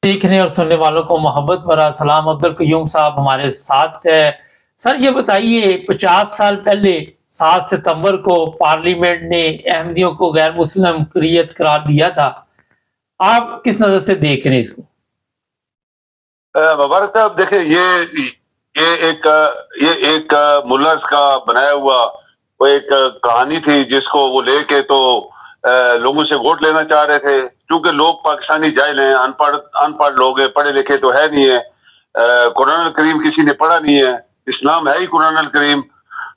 دیکھنے اور سننے والوں کو محبت بھرا سلام۔ عبدالقیوم صاحب ہمارے ساتھ ہے۔ سر یہ بتائیے 50 سال پہلے 7 ستمبر کو پارلیمنٹ نے احمدیوں کو غیر مسلم اقلیت قرار دیا تھا، آپ کس نظر سے دیکھ رہے ہیں اس کو؟ مبارک صاحب دیکھیں، یہ ایک ملز کا بنایا ہوا وہ ایک کہانی تھی جس کو وہ لے کے تو لوگوں سے ووٹ لینا چاہ رہے تھے، کیونکہ لوگ پاکستانی جاہل ہیں، ان پڑھ لوگ ہیں، پڑھے لکھے تو ہے نہیں ہے، قرآن الکریم کسی نے پڑھا نہیں ہے، اسلام ہے ہی قرآن الکریم،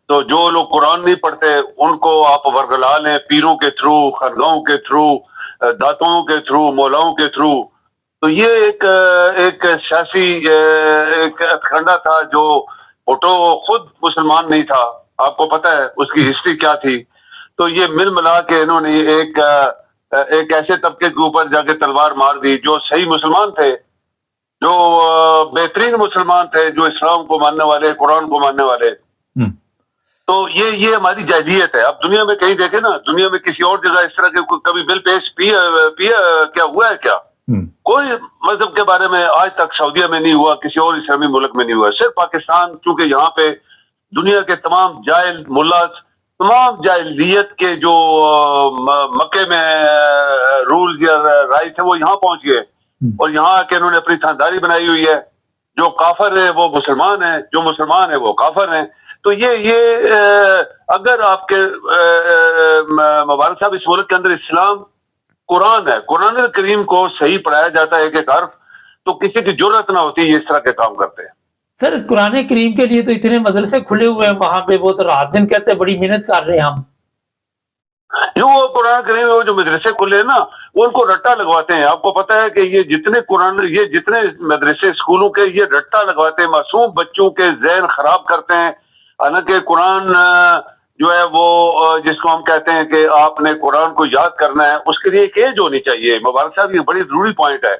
تو جو لوگ قرآن نہیں پڑھتے ان کو آپ ورگلا لیں پیروں کے تھرو، خرگاہوں کے تھرو، داتوں کے تھرو، مولاؤں کے تھرو۔ تو یہ ایک سیاسی ایک کھنڈا تھا جو بھٹو خود مسلمان نہیں تھا، آپ کو پتہ ہے اس کی ہسٹری کیا تھی۔ تو یہ مل ملا کے انہوں نے ایک ایسے طبقے کے اوپر جا کے تلوار مار دی جو صحیح مسلمان تھے، جو بہترین مسلمان تھے، جو اسلام کو ماننے والے، قرآن کو ماننے والے۔ تو یہ ہماری جاہلیت ہے۔ اب دنیا میں کہیں دیکھیں نا، دنیا میں کسی اور جگہ اس طرح کے کبھی بل پیش کیا ہوا ہے کیا؟ کوئی مذہب کے بارے میں آج تک سعودیہ میں نہیں ہوا، کسی اور اسلامی ملک میں نہیں ہوا، صرف پاکستان، کیونکہ یہاں پہ دنیا کے تمام جاہل ملاز، تمام جاہلیت کے جو مکے میں رولز یا رائٹس ہیں وہ یہاں پہنچ گئے، اور یہاں آ کے انہوں نے اپنی خانداری بنائی ہوئی ہے۔ جو کافر ہیں وہ مسلمان ہیں، جو مسلمان ہیں وہ کافر ہیں۔ تو یہ اگر آپ کے مبارک صاحب اس ملک کے اندر اسلام قرآن ہے، قرآن کریم کو صحیح پڑھایا جاتا ہے ایک ایک حرف، تو کسی کی جرأت نہ ہوتی یہ اس طرح کے کام کرتے ہیں۔ سر قرآن کریم کے لیے تو اتنے مدرسے کھلے ہوئے ہیں وہاں پہ، وہ تو رات دن کہتے ہیں بڑی محنت کر رہے ہیں ہم۔ وہ قرآن کریم وہ جو مدرسے کھلے ہیں نا، وہ ان کو رٹا لگواتے ہیں۔ آپ کو پتہ ہے کہ یہ جتنے مدرسے اسکولوں کے یہ رٹا لگواتے ہیں، معصوم بچوں کے ذہن خراب کرتے ہیں۔ حالانکہ قرآن جو ہے وہ جس کو ہم کہتے ہیں کہ آپ نے قرآن کو یاد کرنا ہے، اس کے لیے ایک ایج ہونی چاہیے۔ مبارک صاحب یہ بڑی ضروری پوائنٹ ہے،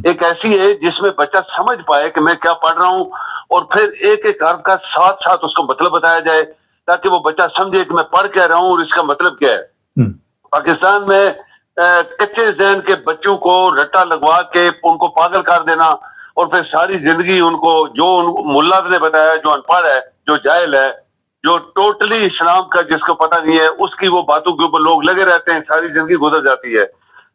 ایک ایسی ایج جس میں بچہ سمجھ پائے کہ میں کیا پڑھ رہا ہوں، اور پھر ایک ایک حرف کا ساتھ اس کو مطلب بتایا جائے، تاکہ وہ بچہ سمجھے کہ میں پڑھ کیا رہا ہوں اور اس کا مطلب کیا ہے۔ پاکستان میں کچے ذہن کے بچوں کو رٹا لگوا کے ان کو پاگل کر دینا، اور پھر ساری زندگی ان کو جو ملا نے بتایا، جو ان پڑھ ہے، جو جاہل ہے، جو ٹوٹلی اسلام کا جس کو پتہ نہیں ہے، اس کی وہ باتوں کے اوپر لوگ لگے رہتے ہیں، ساری زندگی گزر جاتی ہے۔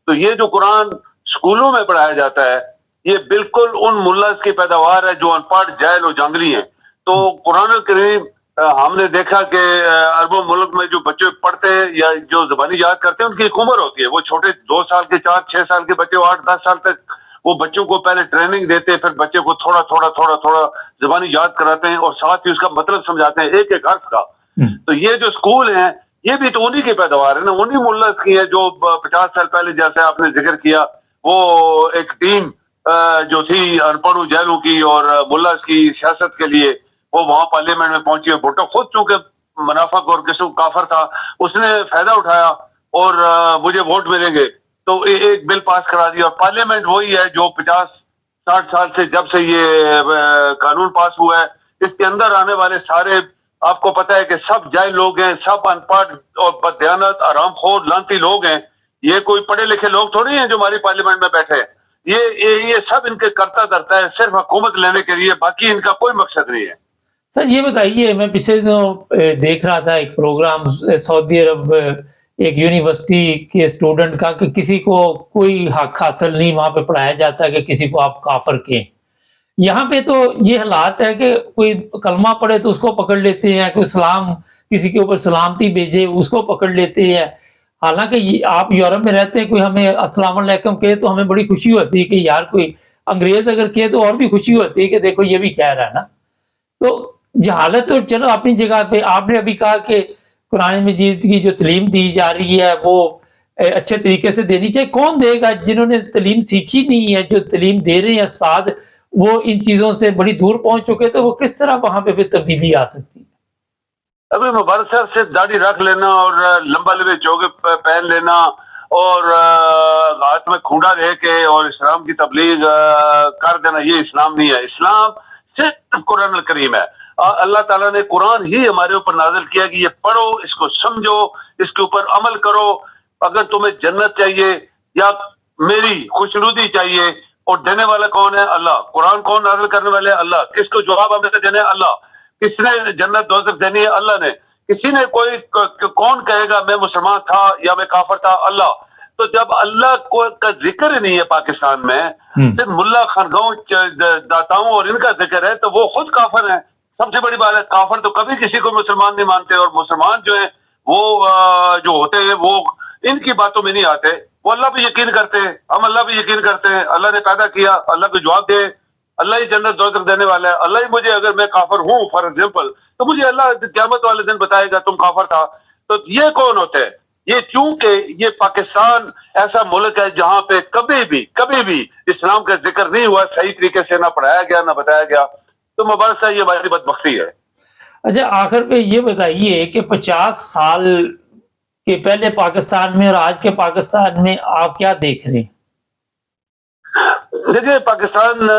تو یہ جو قرآن اسکولوں میں پڑھایا جاتا ہے، یہ بالکل ان ملاز کی پیداوار ہے جو ان پڑھ جاہل و جانگلی ہیں۔ تو قرآن کریم ہم نے دیکھا کہ عربوں ملک میں جو بچے پڑھتے ہیں یا جو زبانی یاد کرتے ہیں ان کی ایک عمر ہوتی ہے، وہ چھوٹے 2 سال کے 4-6 سال کے بچے 8-10 سال تک وہ بچوں کو پہلے ٹریننگ دیتے ہیں، پھر بچے کو تھوڑا زبانی یاد کراتے ہیں، اور ساتھ ہی اس کا مطلب سمجھاتے ہیں ایک ایک حرف کا۔ تو یہ جو اسکول ہیں یہ بھی تو انہی کی پیداوار ہے نا، انہی ملاز کی ہے جو 50 سال پہلے جیسے آپ نے ذکر کیا، وہ ایک ٹیم جو تھی ان پڑھوں جاہلوں کی اور ملاز کی سیاست کے لیے، وہ وہاں پارلیمنٹ میں پہنچی ہے۔ بھٹو خود چونکہ منافق اور قسم کافر تھا، اس نے فائدہ اٹھایا اور مجھے ووٹ ملیں گے تو ایک بل پاس کرا دیا۔ پارلیمنٹ وہی ہے جو 50-60 سال سے جب سے یہ قانون پاس ہوا ہے، اس کے اندر آنے والے سارے آپ کو پتہ ہے کہ سب جاہل لوگ ہیں، سب ان پڑھ اور بددیانت آرام خور لانتی لوگ ہیں۔ یہ کوئی پڑھے لکھے لوگ تھوڑی ہیں جو ہماری پارلیمنٹ میں بیٹھے ہیں، یہ سب ان کے کرتا دھرتا ہے صرف حکومت لینے کے لیے، باقی ان کا کوئی مقصد نہیں ہے۔ سر یہ بتائیے، میں پچھلے دنوں دیکھ رہا تھا ایک پروگرام سعودی عرب ایک یونیورسٹی کے اسٹوڈنٹ کا، کہ کسی کو کوئی حق حاصل نہیں وہاں پہ پڑھایا جاتا کہ کسی کو آپ کافر کہیں۔ یہاں پہ تو یہ حالات ہے کہ کوئی کلمہ پڑھے تو اس کو پکڑ لیتے ہیں، کوئی سلام کسی کے اوپر سلامتی بھیجے اس کو پکڑ لیتے ہیں۔ حالانکہ آپ یورپ میں رہتے ہیں، کوئی ہمیں السلام علیکم کہے تو ہمیں بڑی خوشی ہوتی ہے کہ یار کوئی انگریز اگر کہے تو اور بھی خوشی ہوتی ہے کہ دیکھو یہ بھی کہہ رہا ہے نا۔ تو جہالت تو چلو اپنی جگہ پہ، آپ نے ابھی کہا کہ قرآن مجید کی جو تعلیم دی جا رہی ہے وہ اچھے طریقے سے دینی چاہیے۔ کون دے گا جنہوں نے تعلیم سیکھی نہیں ہے، جو تعلیم دے رہے ہیں استاد وہ ان چیزوں سے بڑی دور پہنچ چکے، تو وہ کس طرح وہاں پہ تبدیلی آ سکتی ہے؟ ابھی مبارک صاحب سے داڑھی رکھ لینا اور لمبا لمبے چوگے پہن لینا اور ہاتھ میں کھونڈا لے کے اور اسلام کی تبلیغ کر دینا، یہ اسلام نہیں ہے۔ اسلام صرف قرآن الکریم ہے۔ اللہ تعالیٰ نے قرآن ہی ہمارے اوپر نازل کیا کہ یہ پڑھو، اس کو سمجھو، اس کے اوپر عمل کرو۔ اگر تمہیں جنت چاہیے یا میری خوشنودی چاہیے اور دینے والا کون ہے؟ اللہ. قرآن کون نازل کرنے والے؟ اللہ. کس کو جواب ہمیں دینے؟ اللہ. کس نے جنت دوزخ دینی ہے؟ اللہ نے. کسی نے کوئی کون کہے گا میں مسلمان تھا یا میں کافر تھا؟ اللہ. تو جب اللہ کا ذکر ہی نہیں ہے پاکستان میں، صرف ملا خانگاہوں داتاؤں اور ان کا ذکر ہے، تو وہ خود کافر ہیں. سب سے بڑی بات ہے، کافر تو کبھی کسی کو مسلمان نہیں مانتے، اور مسلمان جو ہیں وہ جو ہوتے ہیں وہ ان کی باتوں میں نہیں آتے. وہ اللہ پہ یقین کرتے ہیں. ہم اللہ پہ یقین کرتے ہیں. اللہ نے پیدا کیا، اللہ کو جواب دے. اللہ ہی جنت دوزخ دینے والا ہے. اللہ ہی مجھے، اگر میں کافر ہوں فار ایگزامپل، تو مجھے اللہ قیامت والے دن بتائے گا تم کافر تھا. تو یہ کون ہوتے ہیں؟ یہ چونکہ یہ پاکستان ایسا ملک ہے جہاں پہ کبھی بھی اسلام کا ذکر نہیں ہوا، صحیح طریقے سے نہ پڑھایا گیا نہ بتایا گیا. تو مبارک ہے، یہ ہماری بدبختی ہے. اچھا، آخر پہ یہ بتائیے کہ 50 سال کے پہلے پاکستان میں اور آج کے پاکستان میں آپ کیا دیکھ رہے ہیں؟ دیکھیے پاکستان،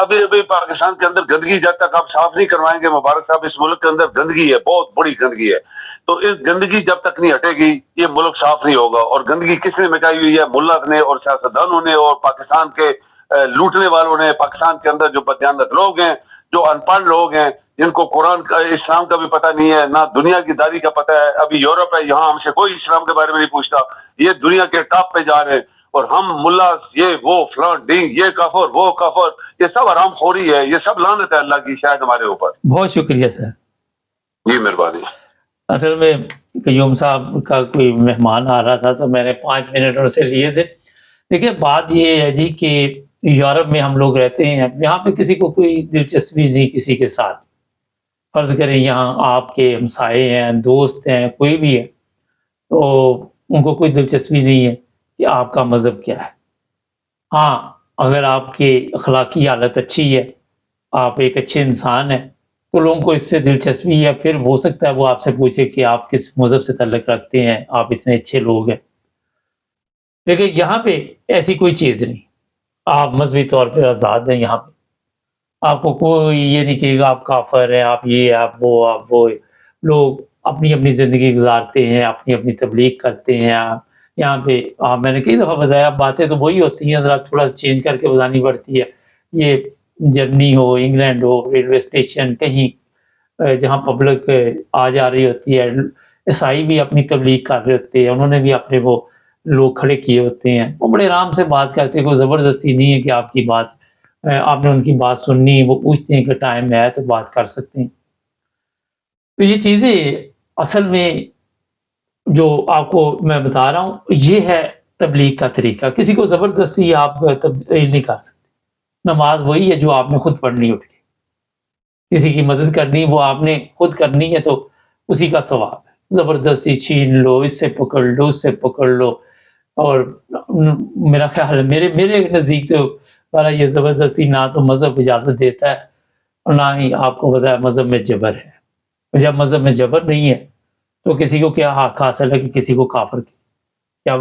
ابھی پاکستان کے اندر گندگی جب تک آپ صاف نہیں کروائیں گے مبارک صاحب، اس ملک کے اندر گندگی ہے، بہت بڑی گندگی ہے. تو اس گندگی جب تک نہیں ہٹے گی یہ ملک صاف نہیں ہوگا. اور گندگی کس نے مٹائی ہوئی ہے؟ ملت نے اور سیاستدانوں نے اور پاکستان کے لوٹنے والوں نے. پاکستان کے اندر جو بدیانت لوگ ہیں، جو ان پڑھ لوگ ہیں، جن کو قرآن کا اسلام کا بھی پتہ نہیں ہے، نہ دنیا کی داری کا پتہ ہے. ابھی یورپ ہے، یہاں ہم سے کوئی اسلام کے بارے میں نہیں پوچھتا. یہ دنیا کے ٹاپ پہ جا رہے ہیں، اور ہم ملا یہ وہ فلان ڈینگ، یہ کافر وہ کافر، یہ سب حرام خوری ہے، یہ سب لعنت ہے اللہ کی شاید ہمارے اوپر. بہت شکریہ سر. جی مہربانی. اصل میں قیوم صاحب کا کوئی مہمان آ رہا تھا تو میں نے 5 منٹ ان سے لیے تھے. دیکھیے بات یہ ہے جی کہ یورپ میں ہم لوگ رہتے ہیں، یہاں پہ کسی کو کوئی دلچسپی نہیں کسی کے ساتھ. فرض کریں یہاں آپ کے ہمسائے ہیں، دوست ہیں، کوئی بھی ہے، تو ان کو کوئی دلچسپی نہیں ہے کہ آپ کا مذہب کیا ہے. ہاں، اگر آپ کی اخلاقی حالت اچھی ہے، آپ ایک اچھے انسان ہیں، تو لوگوں کو اس سے دلچسپی ہے. پھر ہو سکتا ہے وہ آپ سے پوچھے کہ آپ کس مذہب سے تعلق رکھتے ہیں، آپ اتنے اچھے لوگ ہیں. لیکن یہاں پہ ایسی کوئی چیز نہیں. آپ مذہبی طور پہ آزاد ہیں. یہاں پہ آپ کو کوئی یہ نہیں کہے گا آپ کافر ہیں، آپ یہ آپ وہ. لوگ اپنی اپنی زندگی گزارتے ہیں، اپنی اپنی تبلیغ کرتے ہیں. یہاں پہ میں نے کئی دفعہ بتایا، باتیں تو وہی ہوتی ہیں، ذرا تھوڑا چینج کر کے بتانی پڑتی ہے. یہ جرمنی ہو، انگلینڈ ہو، ریلوے اسٹیشن کہیں جہاں پبلک آ جا رہی ہوتی ہے، عیسائی بھی اپنی تبلیغ کر رہے ہوتے ہیں، انہوں نے بھی اپنے وہ لوگ کھڑے کیے ہوتے ہیں، وہ بڑے آرام سے بات کرتے ہیں. کوئی زبردستی نہیں ہے کہ آپ کی بات، آپ نے ان کی بات سننی، وہ پوچھتے ہیں کہ ٹائم ہے تو بات کر سکتے ہیں. تو یہ چیزیں اصل میں جو آپ کو میں بتا رہا ہوں یہ ہے تبلیغ کا طریقہ. کسی کو زبردستی آپ تبدیل نہیں کر سکتے. نماز وہی ہے جو آپ نے خود پڑھنی اٹھ کے. کسی کی مدد کرنی وہ آپ نے خود کرنی ہے تو اسی کا ثواب ہے. زبردستی چھین لو، اس سے پکڑ لو، اس سے پکڑ لو. اور میرا خیال ہے میرے نزدیک تو یہ زبردستی نہ تو مذہب اجازت دیتا ہے اور نہ ہی آپ کو پتا ہے مذہب میں جبر ہے. جب مذہب میں جبر نہیں ہے تو کسی کو کیا حق حاصل ہے کہ کسی کو کافر کیا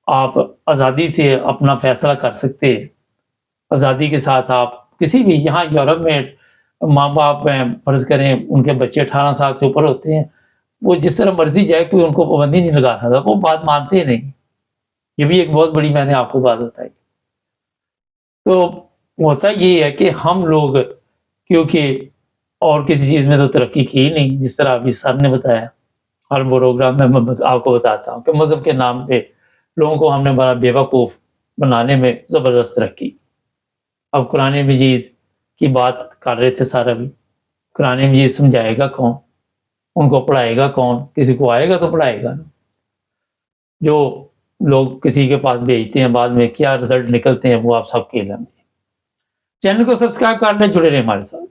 آپ آزادی سے اپنا فیصلہ کر سکتے ہیں. آزادی کے ساتھ آپ کسی بھی، یہاں یورپ میں ماں باپ ہیں، فرض کریں ان کے بچے 18 سال سے اوپر ہوتے ہیں، وہ جس طرح مرضی جائے، کوئی ان کو پابندی نہیں لگا سکتا. وہ بات مانتے نہیں. یہ بھی ایک بہت بڑی میں نے آپ کو بات بتائی. تو ہوتا یہ ہے کہ ہم لوگ کیونکہ اور کسی چیز میں تو ترقی کی نہیں، جس طرح ابھی سر نے بتایا، ہر پروگرام میں آپ کو بتاتا ہوں کہ مذہب کے نام پہ لوگوں کو ہم نے بڑا بیوقوف بنانے میں زبردست ترقی. اب قرآن مجید کی بات کر رہے تھے سارا بھی، قرآن مجید سمجھائے گا کون؟ ان کو پڑھائے گا کون؟ کسی کو آئے گا تو پڑھائے گا. جو لوگ کسی کے پاس بھیجتے ہیں بعد میں کیا رزلٹ نکلتے ہیں وہ آپ سب کے علم میں. چینل کو سبسکرائب کرنے، جڑے رہیں ہمارے ساتھ.